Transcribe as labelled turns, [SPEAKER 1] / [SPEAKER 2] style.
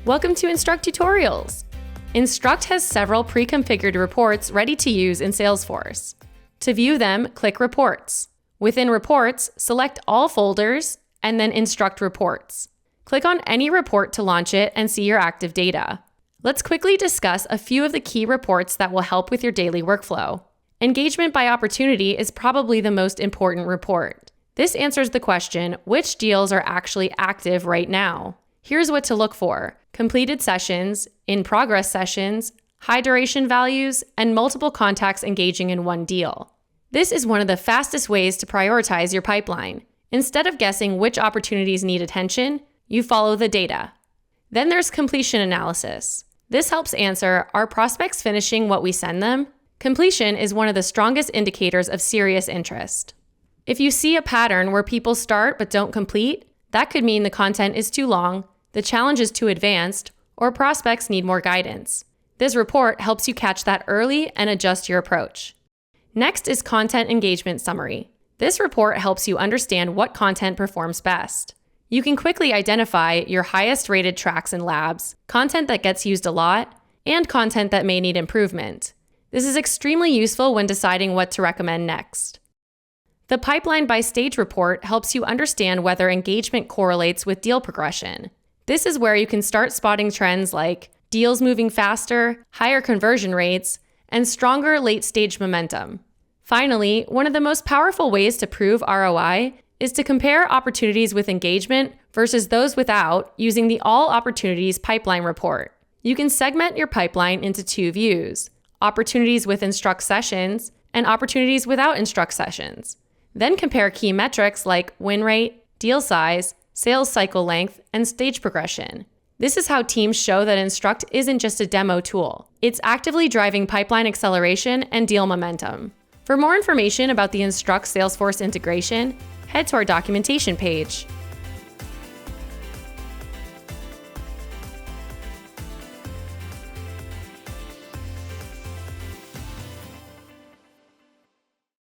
[SPEAKER 1] Welcome to Instruqt Tutorials. Instruqt has several pre-configured reports ready to use in Salesforce. To view them, click Reports. Within Reports, select all folders and then Instruqt Reports. Click on any report to launch it and see your active data. Let's quickly discuss a few of the key reports that will help with your daily workflow. Engagement by opportunity is probably the most important report. This answers the question, which deals are actually active right now? Here's what to look for: completed sessions, in-progress sessions, high duration values, and multiple contacts engaging in one deal. This is one of the fastest ways to prioritize your pipeline. Instead of guessing which opportunities need attention, you follow the data. Then there's completion analysis. This helps answer, are prospects finishing what we send them? Completion is one of the strongest indicators of serious interest. If you see a pattern where people start but don't complete, that could mean the content is too long, the challenge is too advanced, or prospects need more guidance. This report helps you catch that early and adjust your approach. Next is Content Engagement Summary. This report helps you understand what content performs best. You can quickly identify your highest rated tracks and labs, content that gets used a lot, and content that may need improvement. This is extremely useful when deciding what to recommend next. The Pipeline by Stage report helps you understand whether engagement correlates with deal progression. This is where you can start spotting trends like deals moving faster, higher conversion rates, and stronger late-stage momentum. Finally, one of the most powerful ways to prove ROI is to compare opportunities with engagement versus those without using the All Opportunities Pipeline report. You can segment your pipeline into two views: opportunities with Instruqt sessions and opportunities without Instruqt sessions. Then compare key metrics like win rate, deal size, sales cycle length, and stage progression. This is how teams show that Instruqt isn't just a demo tool. It's actively driving pipeline acceleration and deal momentum. For more information about the Instruqt Salesforce integration, head to our documentation page.